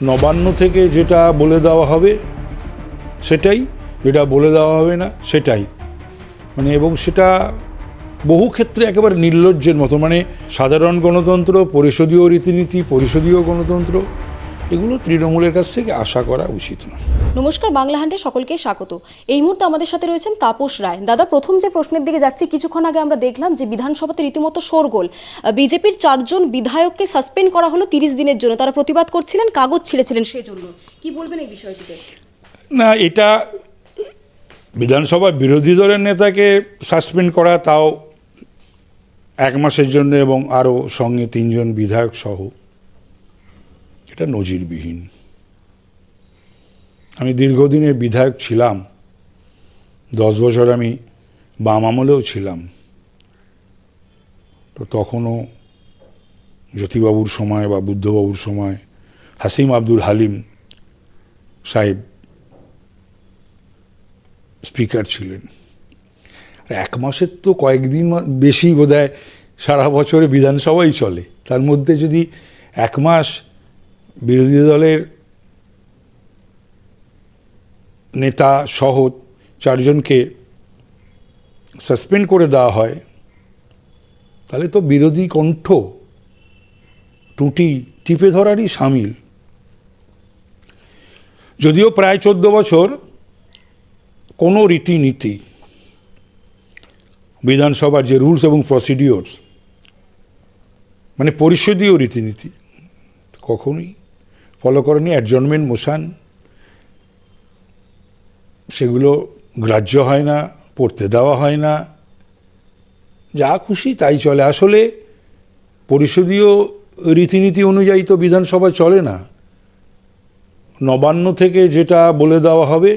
নবান্ন থেকে যেটা বলে দেওয়া হবে সেটাই, যেটা বলে দেওয়া হবে না সেটাই, এবং সেটা বহু ক্ষেত্রে একেবারে নির্লজ্জের মতো। সাধারণ গণতন্ত্র, পরিষদীয় রীতিনীতি, পরিষদীয় গণতন্ত্র, এগুলো তৃণমূলের কাছ থেকে আশা করা উচিত নয়। নমস্কার, বাংলা হান্টে সকলকে স্বাগত। এই মুহূর্তে আমাদের সাথে রয়েছেন তাপস রায়। দাদা, প্রথম যে প্রশ্নের দিকে যাচ্ছি, কিছুক্ষণ আগে আমরা দেখলাম যে বিধানসভাতে রীতিমতো শোরগোল। বিজেপির 4 জন বিধায়ককে সাসপেন্ড করা হলো 30 দিনের জন্য। তারা প্রতিবাদ করছিলেন, কাগজ ছিঁড়েছিলেন, সেজন্য কি বলবেন এই বিষয়টিতে? না, এটা বিধানসভার বিরোধী দলের নেতাকে সাসপেন্ড করা, তাও 1 মাসের জন্য, এবং আরও সঙ্গে 3 জন বিধায়ক সহ, এটা নজিরবিহীন। আমি দীর্ঘদিনের বিধায়ক ছিলাম, 10 বছর আমি বাম আমলেও ছিলাম। তো তখনও জ্যোতিবাবুর সময় বা বুদ্ধবাবুর সময় হাসিম আব্দুল হালিম সাহেব স্পিকার ছিলেন। 1 মাসের তো কয়েকদিন বেশি বোধহয় সারা বছরে বিধানসভাই চলে, তার মধ্যে যদি 1 মাস বিরোধী দলের নেতা সহ 4 জনকে সাসপেন্ড করে দেওয়া হয়, তাহলে তো বিরোধী কণ্ঠ টুটি টিপে ধরারই সামিল। যদিও প্রায় 14 বছর কোনো রীতিনীতি, বিধানসভার যে রুলস এবং প্রসিডিওরস, পরিষদীয় রীতিনীতি কখনোই ফলো করেনি। অ্যাডজর্নমেন্ট মোশন সেগুলো গ্রাহ্য হয় না, পড়তে দেওয়া হয় না, যা খুশি তাই চলে। আসলে পরিষদীয় রীতিনীতি অনুযায়ী তো বিধানসভা চলে না। নবান্ন থেকে যেটা বলে দেওয়া হবে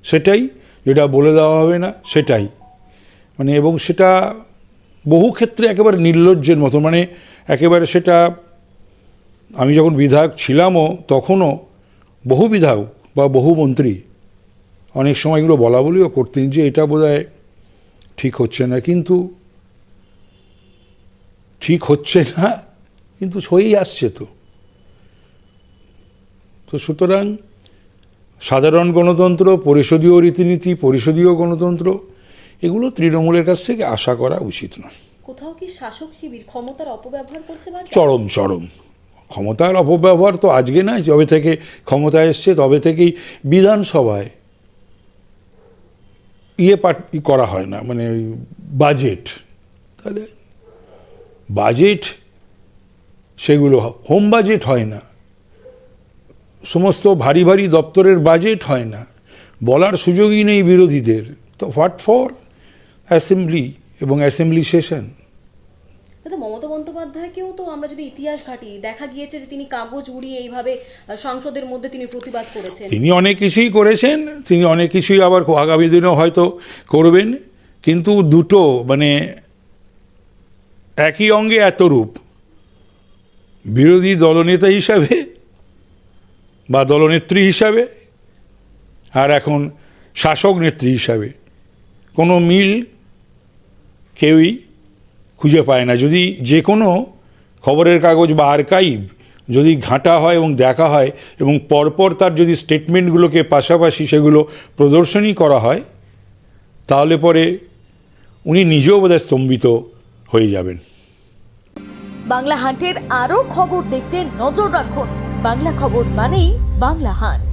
সেটাই, যেটা বলে দেওয়া হবে না সেটাই, এবং সেটা বহু ক্ষেত্রে একেবারে নির্লজ্জের মতো। একেবারে সেটা, আমি যখন বিধায়ক ছিলামও তখনও বহু বিধায়ক বা বহু মন্ত্রী অনেক সময় এগুলো বলা বলিও করতেন যে এটা বোধহয় ঠিক হচ্ছে না, কিন্তু ঠিক হচ্ছে না, কিন্তু হয়েই আসছে। তো সুতরাং সাধারণ গণতন্ত্র, পরিষদীয় রীতিনীতি, পরিষদীয় গণতন্ত্র, এগুলো তৃণমূলের কাছ থেকে আশা করা উচিত নয়। কোথাও কি শাসক শিবির ক্ষমতার অপব্যবহার করছে? চরম ক্ষমতার অপব্যবহার তো আজকে নয়, যবে থেকে ক্ষমতায় এসছে তবে থেকেই বিধানসভায় করা হয় না, বাজেট, তাহলে বাজেট সেগুলো হোম বাজেট হয় না, সমস্ত ভারী ভারী দপ্তরের বাজেট হয় না, বলার সুযোগই নেই বিরোধীদের। তো হোয়াট ফর অ্যাসেম্বলি এবং অ্যাসেম্বলি সেশন। মমতা বন্দ্যোপাধ্যায়কেও তো আমরা যদি ইতিহাস ঘাঁটি, দেখা গিয়েছে যে তিনি কাগজ উড়িয়ে এইভাবে সংসদের মধ্যে তিনি প্রতিবাদ করেছেন। তিনি অনেক কিছুই করেছেন, তিনি অনেক কিছুই আবার আগামী দিনেও হয়তো করবেন, কিন্তু দুটো একই অঙ্গে এত রূপ, বিরোধী দলনেতা হিসাবে বা দলনেত্রী হিসাবে, আর এখন শাসক নেত্রী হিসাবে, কোনো মিল কেউই খুঁজে পায় না। যদি যে কোনো খবরের কাগজ বা আর্কাইভ যদি ঘাঁটা হয় এবং দেখা হয়, এবং পরপর তার যদি স্টেটমেন্টগুলোকে পাশাপাশি সেগুলো প্রদর্শনী করা হয়, তাহলে পরে উনি নিজেও বোধহয় স্তম্ভিত হয়ে যাবেন। বাংলা হান্টের আরও খবর দেখতে নজর রাখুন। বাংলা খবর মানেই বাংলা হান্ট।